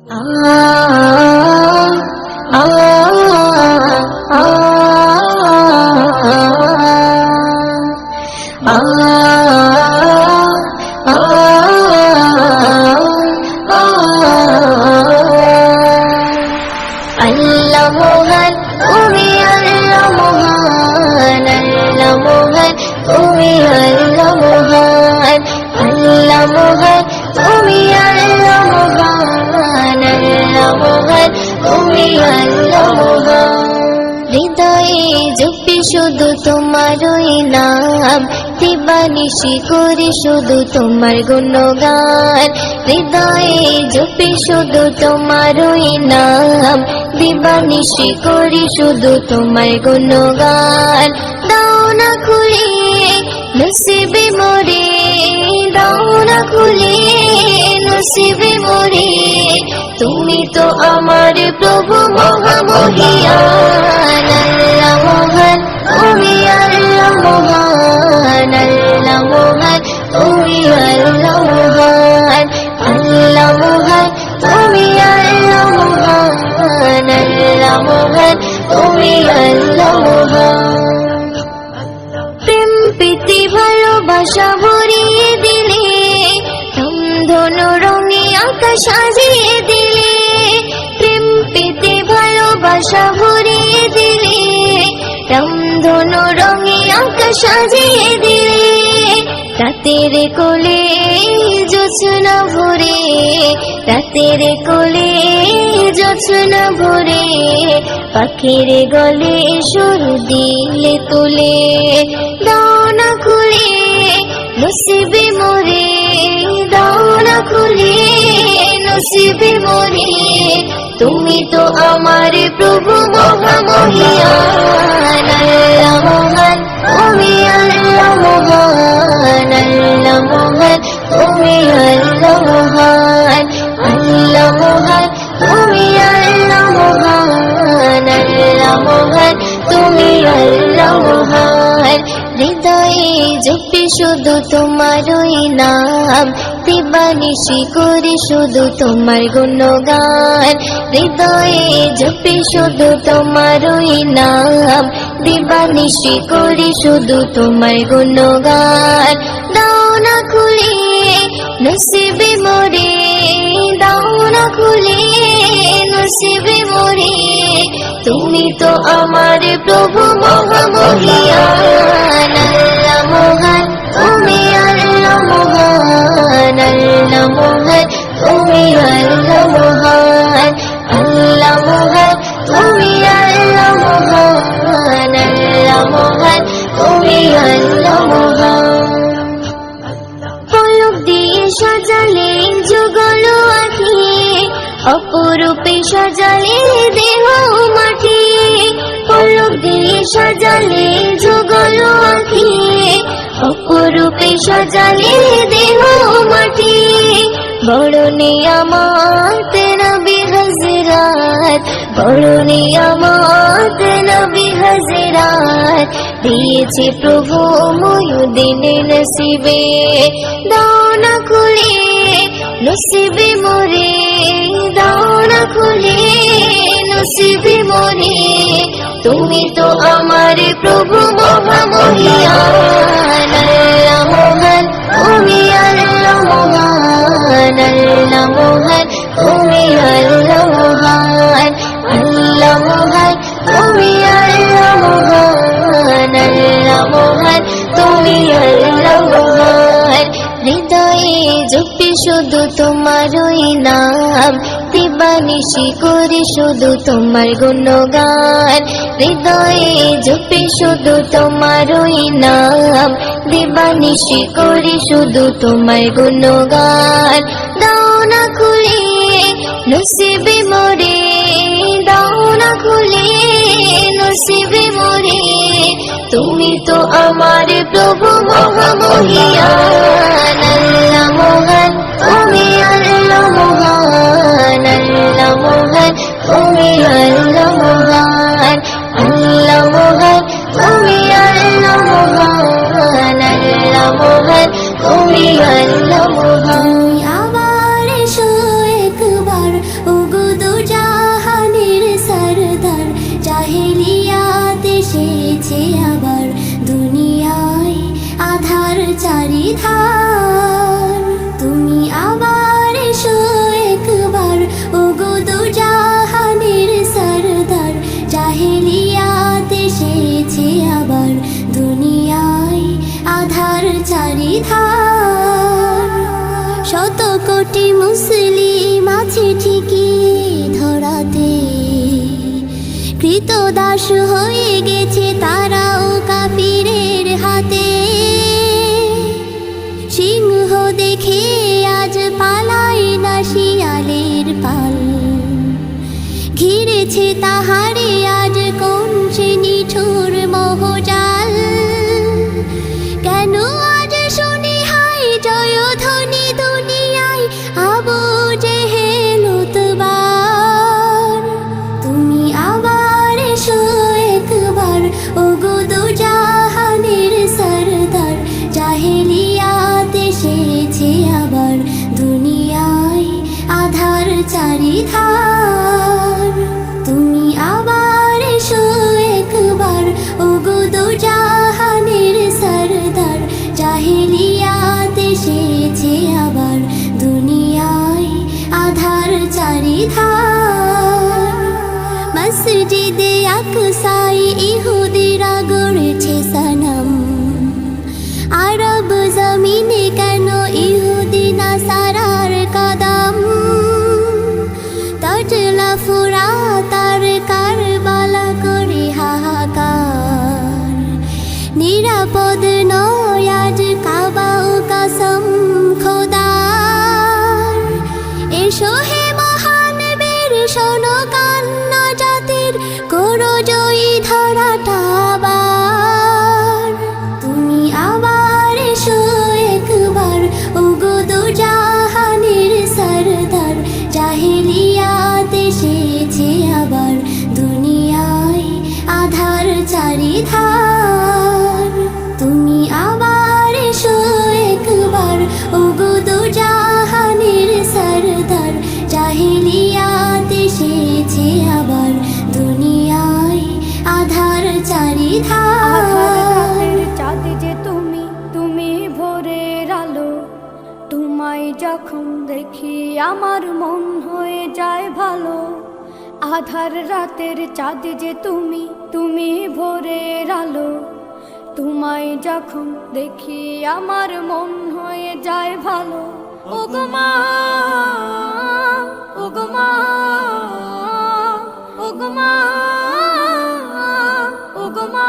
আল্লাহ মহান, তুমি আল্লাহ মহান, আল্লাহ মহান, তুমি আল্লাহ মহান, আল্লাহ মহান, তুমি আল্লাহ মহান, আল্লাহ মহান, তুমি আল্লাহ মহান। হৃদয়ে জপি শুধু তোমারই নাম, দিবানিশি করি শুধু তোমার গুণগান। হৃদয়ে জপি শুধু তোমারই নাম, দিবানিশি করি শুধু তোমার গুণগান। দাও না খুলে নসিবে মোরে, দাও না খুলে নসিবে মোরে, তুমি তো আমার প্রভু মহামহিয়ান। আল্লাহ মহান, তুমি আল্লাহ মহান, আল্লাহ মহান, তুমি আল্লাহ মহান, আল্লাহ মহান, তুমি আল্লাহ মহান, আল্লাহ মহান, তুমি আল্লাহ মহান। প্রেম প্রীতি ভালোবাসা ভরিয়ে দিলে, ধনু রঙে আকাশ সাজিয়ে দিলে, প্রেম প্রীতি ভালোবাসা ভরিয়ে দিলে, রামধনু রঙে আকাশ সাজিয়ে দিলে। রাতের কোলে জোছনা ভরে, রাতের কোলে জোছনা ভরে, পাখির গলে সুর দিলে তুলে। দাও না খুলে নসিবে মোরে, দাও না খুলে নসিবে মোরে, তুমি তো আমার প্রভু মহামহিয়ান। আল্লাহ মহান, তুমি আল্লাহ মহান, আল্লাহ মহান, তুমি আল্লাহ মহান, আল্লাহ মহান, তুমি আল্লাহ মহান, আল্লাহ মহান, তুমি আল্লাহ মহান। হৃদয়ে জপি শুধু তোমারই নাম, দিবানিশি করি শুধু তোমার গুণগান। হৃদয়ে জপি শুধু তোমারই নাম, দিবানিশি করি শুধু তোমার গুণগান। দাও না খুলে নসিবে মোরে, দাও না খুলে নসিবে মোরে, তুমি তো আমার প্রভু মহামহিয়ান। আল্লাহ মহান, তুমি আল্লাহ মহান, আল্লাহ মহান, তুমি আল্লাহ মহান, আল্লাহ মহান, তুমি আল্লাহ মহান, আল্লাহ মহান, তুমি আল্লাহ মহান। পলক দিয়ে সাজালে যুগল আঁখি, অপরূপে সাজালে দেহ মাটি। পলক দিয়ে সাজালে যুগল আঁখি, অপরূপে সাজালে দেহ মাটি। বড় নিয়ামত নবী হযরত, বড় নিয়ামত নবী হযরত, দিয়েছে প্রভু মুয়ুদ্দিন নসিবে। দাও না খুলে নসিবে মোরে, দাও না খুলে নসিবে মোরে, তুমি তো আমার প্রভু মহামহিয়ান। আল্লাহ মহান, তুমি আল্লাহ মহান, আল্লাহ মহান, তুমি আল্লাহ মহান, আল্লাহ মহান, তুমি আল্লাহ মহান, আল্লাহ মহান, তুমি আল্লাহ মহান। হৃদয়ে জপি শুধু তোমারই নাম, দিবানিশি করি শুধু তোমার গুণগান। হৃদয়ে জপি শুধু তোমারই নাম, দিবানিশি করি শুধু তোমার গুণগান। দাও না খুলে নসিবে মোরে, দাও না খুলে নসিবে মোরে, তুমি তো আমার প্রভু মহামহিয়ান। আল্লাহ মহান, তুমি আল্লাহ মহান, আল্লাহ মহান, তুমি আল্লাহ মহান, আল্লাহ মহান, তুমি আল্লাহ মহান, আল্লাহ মহান, তুমি আল্লাহ মহান। আবার এসো একবার ও চারিধার। তুমি আবার এসো একবার, ওগো দু জাহানের সরদার। জাহেলিয়াত এসেছে আবার, দুনিয়ায় আধার চারিধার। শত কোটি মুসলিম আছে ঠিকই ধরাতে, কৃতদাস হয়ে গেছে তারাও কাফিরের হাতে। সিংহ দেখে আজ পালায় না শিয়ালের পাল, ঘিরেছে তাহারে আজ কোন সে নিঠুর মোহজাল। কেন আজ শুনি হায় জয়ধ্বনি দুনিয়ায়, আবু জেহেল উতবার। তুমি আবার এসো একবার, ওগো দু জাহানের সরদার। জাহেলিয়াত এসেছে আবার, দুনিয়ায় আধার চারিধার। তুমি আবার এসো একবার, ওগো দু জাহানের সরদার। জাহেলিয়াত এসেছে আবার, দুনিয়ায় আধার চারিধার। মসজিদে আকসায় ইহুদিরা গড়েছে সনম, আরব জমিনে কেন ইহুদি নাসারার কদম। তজলা ফুরাত আর কারবালা করে হাহাকার, নিরাপদ নয় আজ কাবা ও কসম খোদার। এসো হে মহান বীর, শোনো কান্না জাতির, করো জয়ী ধরাটা আবার। তুমি আবার এসো একবার, ওগো দু জাহানের সরদার। জাহেলিয়াত এসেছে আবার, দুনিয়ায় আধার চারিধার। তুমি আবার এসো একবার, ওগো দু জাহানের সরদার। জাহেলিয়াত এসেছে আবার, দুনিয়ায় আধার চারিধার। চাঁদ যে তুমি, তুমি ভোরের আলো। তোমায় যখন দেখি আমার মন হয়ে যায় ভালো। আধার রাতের চাঁদ যে তুমি, তুমি ভোরের আলো। তোমায় যখন দেখি আমার মন হয়ে যায় ভালো। ওগো মা, ওগো মা, ওগো মা, ওগো মা।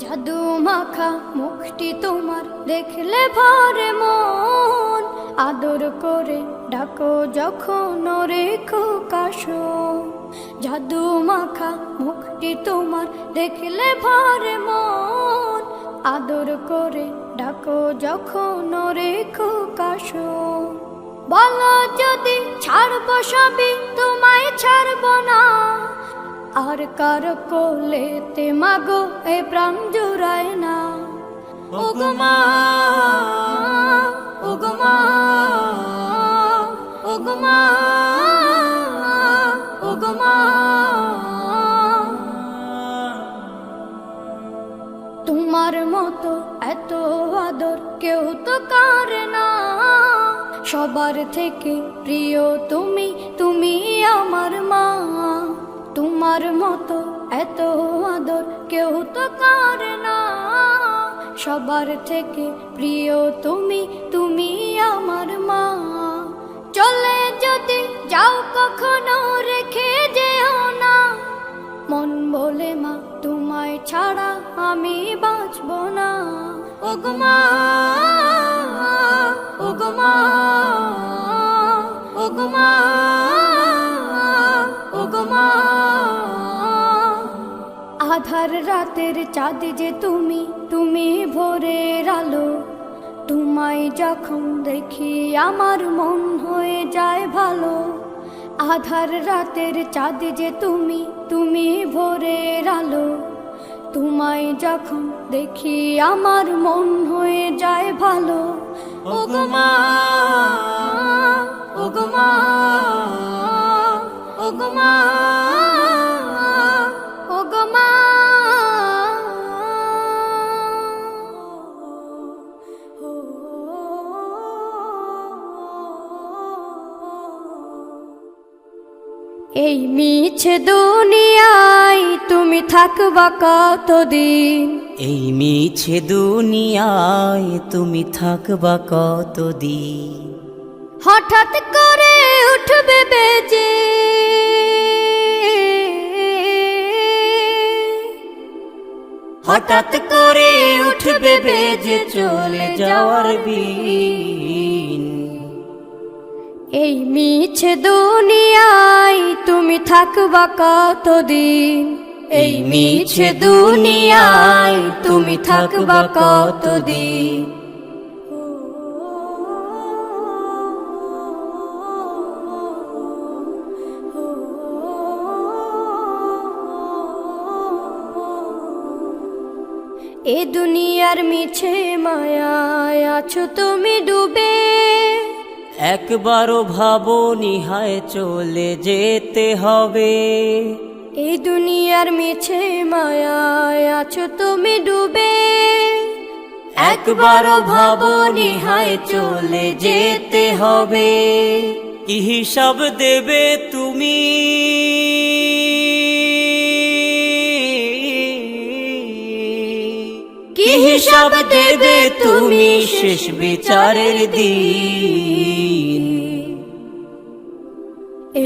জাদু মাখা মুখটি তোমার দেখলে ভরে মন। আদর করে ডাকো যখন রেখো কাশো। জাদু মাখা মুখটি তোমার দেখলে ভরে মন। আদর করে ডাকো যখন রেখো কাশো। বলো যদি ছাড়বো সবই, তোমায় ছাড়বো না। আর কার কোলেতে মাগো এ প্রাণ জুড়ায় না। ওগো মা, ওগো মা, ওগো মা, ওগো মা। তোমার মতো এত আদর কেউ তো করে না। সবার থেকে প্রিয় তুমি, তুমি আমার মা। তোমার মতো এত আদর কেউ তো করে না। সবার থেকে প্রিয় তুমি, তুমি আমার মা। চলে যদি যাও কখনো রেখে যেও না। মন বলে মা তোমায় ছাড়া আমি বাঁচব না। ওগো মা, ওগো মা, ওগো মা, ওগো মা। আধার রাতের চাঁদ যে তুমি, তুমি ভোরের আলো। তোমায় যখন দেখি আমার মন হয়ে যায় ভালো। আধার রাতের চাঁদ যে তুমি, তুমি ভোরের আলো। তোমায় যখন দেখি আমার মন হয়ে যায় ভালো। ওগো মা, ওগো মা, ওগো মা, এই মিছে দুনিয়ায় তুমি থাকবা কতদিন, এই মিছে দুনিয়ায় তুমি থাকবা কতদিন। হঠাৎ করে উঠবে বেজে হঠাৎ করে উঠবে বেজে চলে যাওয়ার বিন। এই মিছে দুনিয়ায় তুমি থাকবা কতদিন, এই মিছে দুনিয়ায় তুমি থাকবা কতদিন। এ দুনিয়ার মিছে মায়ায় আছো তুমি ডুবে, একবারও ভাবনি হায় চলে যেতে হবে। এই দুনিয়ার মিছে মায়ায় আছো তুমি ডুবে, একবারও ভাবনি হায় চলে যেতে হবে। কি হিসাব দেবে তুমি, কি হিসাব দেবে তুমি শেষ বিচারের দিন।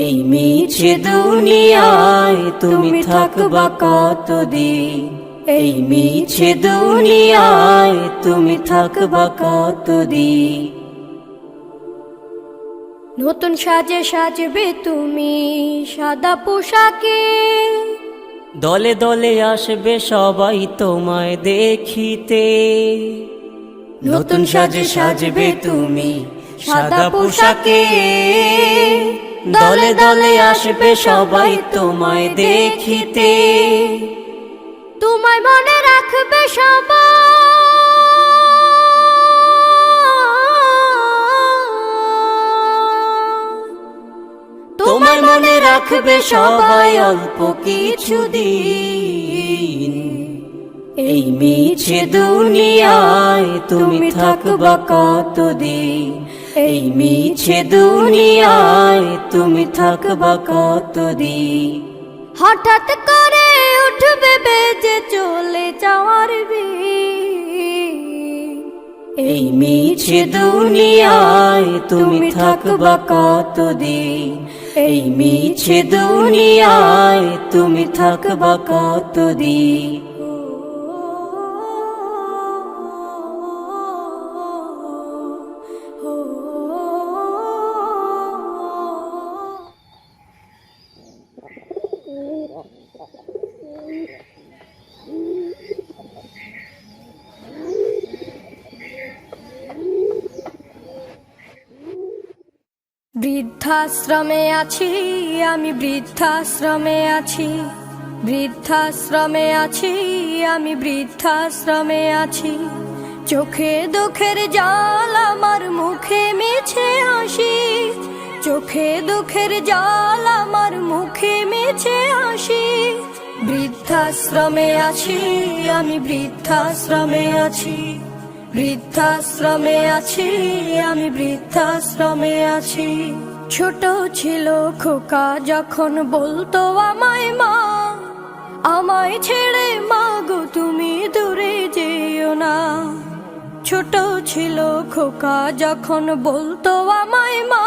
এই মিছে দুনিয়ায় তুমি থাকবা কতদিন, এই মিছে দুনিয়ায় তুমি থাকবা কতদিন। নতুন সাজে সাজবে তুমি সাদা পোশাকে, দলে দলে আসবে সবাই তোমায় দেখিতে। নতুন সাজে সাজবে তুমি সাদা পোশাকে, দলে দলে আসবে সবাই তোমায় দেখিতে। তোমায় মনে রাখবে সবাই, তোমায় মনে রাখবে সবাই অল্প কিছু দিন। এই মিছে দুনিয়ায় তুমি থাকবা কতদিন, এই মিছে দুনিয়ায় তুমি থাকবা কতদিন। হঠাৎ করে উঠবে বেজে চলে যাওয়ার বিন। এই মিছে দুনিয়ায় তুমি থাকবা কতদিন, এই মিছে দুনিয়ায় তুমি থাকবা কতদিন। বৃদ্ধাশ্রমে আছি আমি, বৃদ্ধাশ্রমে আছি, বৃদ্ধাশ্রমে আছি আমি, বৃদ্ধাশ্রমে আছি। চোখে দুঃখের জল আমার মুখে মিছে হাসি, চোখে দুঃখের জল আমার মুখে মিছে হাসি। বৃদ্ধাশ্রমে আছি আমি, বৃদ্ধাশ্রমে আছি, বৃদ্ধাশ্রমে আছি আমি, বৃদ্ধাশ্রমে আছি। ছোট ছিল খোকা যখন বলতো আমায় মা, আমায় ছেড়ে মা গো তুমি দূরে যেও না। ছোট ছিল খোকা যখন বলতো আমায় মা,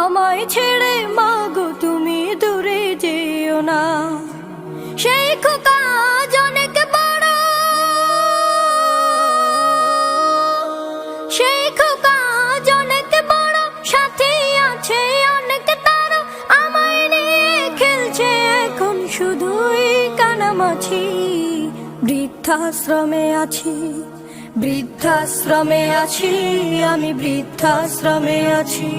আমায় ছেড়ে মা গো তুমি দূরে যেও না। সেই খোকা অনেক বড়, সেই খোকা অনেক বড়, সাথে আছে অনেক তার, আমায় নিয়ে খেলছে এখন শুধুই কানামাছি। বৃদ্ধাশ্রমে আছি, বৃদ্ধাশ্রমে আছি আমি, বৃদ্ধাশ্রমে আছি,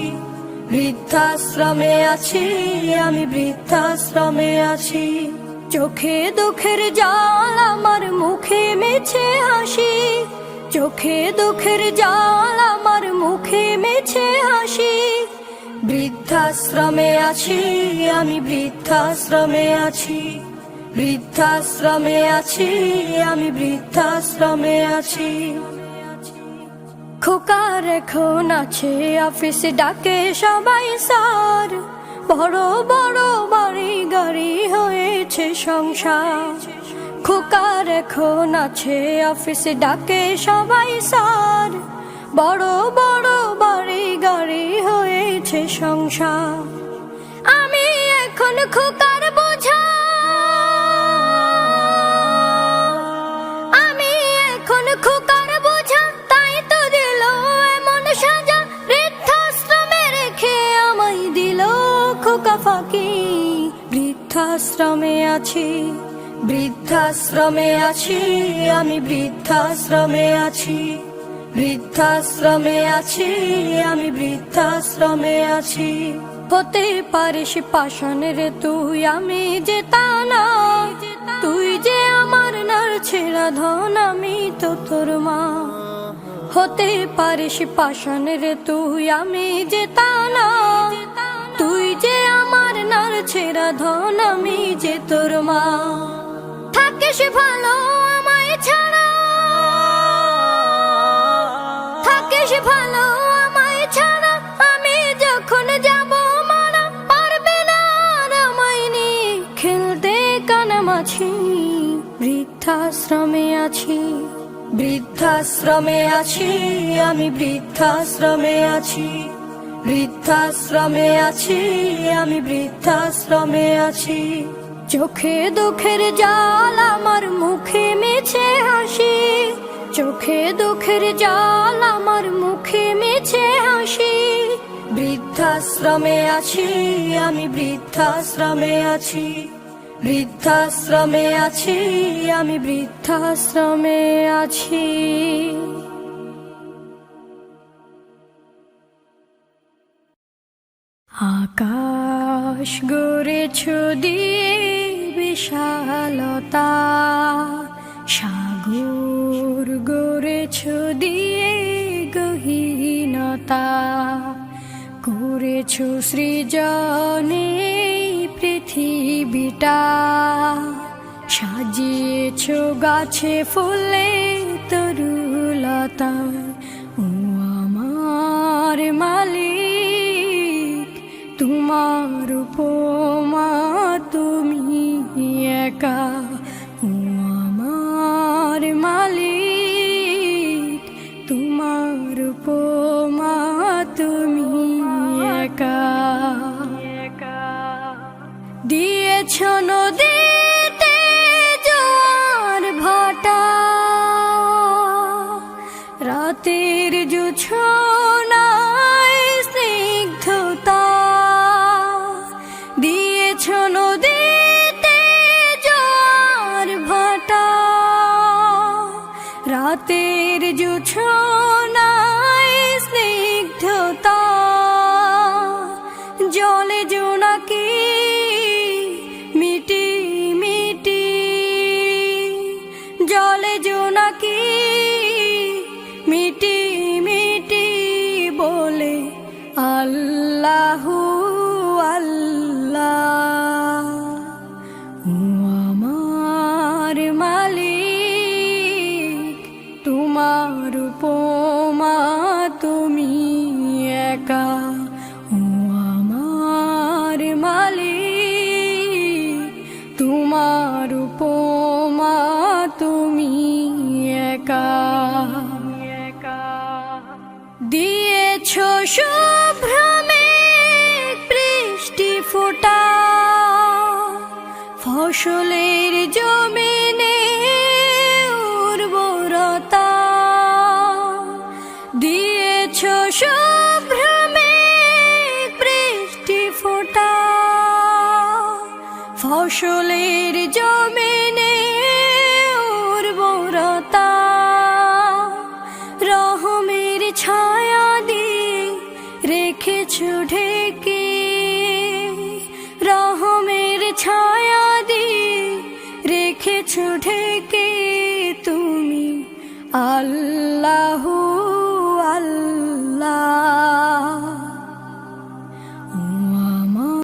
বৃদ্ধাশ্রমে আছি আমি, বৃদ্ধাশ্রমে আছি। চোখে দুঃখের জল আমার মুখে মিছে হাসি, চোখে দুঃখের জল আমার মুখে মিছে হাসি। বৃদ্ধাশ্রমে আছি আমি, বৃদ্ধাশ্রমে আছি, বৃদ্ধাশ্রমে আছি আমি, বৃদ্ধাশ্রমে আছি। খোকার এখন আছে অফিসে, ডাকে সবাই স্যার, বড় বড় বাড়ি গাড়ি হয়েছে সংসার, খোকার এখন আছে অফিসে ডাকে সবাই স্যার। বড় বড় বাড়ি গাড়ি হয়েছে সংসার, আমি এখন খোকার বোঝা, আমি এখন খোকার বোঝা, তাই তো দিল এমন সাজা, বৃদ্ধাশ্রমে রেখে আমায় দিল খোকা ফাঁকি। বৃদ্ধাশ্রমে আছি, বৃদ্ধাশ্রমে আছি, আমি বৃদ্ধাশ্রমে আছি, বৃদ্ধাশ্রমে আছি, আমি বৃদ্ধাশ্রমে আছি। হতে পারিস পাষাণের তুই, আমি যে তা না, তুই যে আমার নার ছেঁড়া ধন, আমি তো তোর মা। হতে পারিস পাষাণের তুই, আমি যে তা না, তুই যে আমার নার ছেঁড়া ধন, আমি যে তোর মা। থাকিস ভালো আমায় ছাড়া, থাকিস ভালো আমায় ছাড়া, আমি যখন যাব মারা, পারবে না আর আমায় নিয়ে খেলতে কানামাছি। বৃদ্ধাশ্রমে আছি, বৃদ্ধাশ্রমে আছি, আমি বৃদ্ধাশ্রমে আছি, বৃদ্ধাশ্রমে আছি, আমি বৃদ্ধাশ্রমে আছি। চোখে দুঃখের জাল, আমার মুখে মিছে হাসি, চোখে দুঃখের জাল, আমার মুখে মিছে হাসি। বৃদ্ধাশ্রমে আছি, আমি বৃদ্ধাশ্রমে আছি, বৃদ্ধাশ্রমে আছি, আমি বৃদ্ধাশ্রমে আছি। আকাশ গড়েছ দিয়ে বিশালতা, সাগর গড়েছ দিয়ে গহীনতা, করেছ সৃজনে পৃথিবীটা, সাজিয়েছ গাছে ফুলে তরুলতা। ও আমার মালিক, তোমার উপমা তুমি একা। ও আমার মালিক, তোমার উপমা তুমি একা। দিয়েছ নদীতে জোয়ার ভাটা, রাতের জোছনায় স্নিগ্ধতা। দিয়েছ নদীতে জোয়ার ভাটা, রাতের জোছনায় স্নিগ্ধতা। জলে জোনাকি মিটি মিটি, জলে জোনাকি মিটি মিটি বলে আল্লাহু আল্লাহ। ও আমার মালিক, তোমার উপমা তুমি একা। ও আমার মালিক, তোমার উপমা তুমি একা। দিয়েছ শুভ্রমে বৃষ্টি ফোঁটা, ফসলের জমিনে উর্বরতা। দিয়েছ শুভ্রমে বৃষ্টি ফোঁটা, ফসলের জমিনে উর্বরতা। রহমের ছায়া দিয়ে রেখেছ ঢেকে, রহমের ছায়া দিয়ে রেখেছ ঢেকে। তুমি আল্লাহু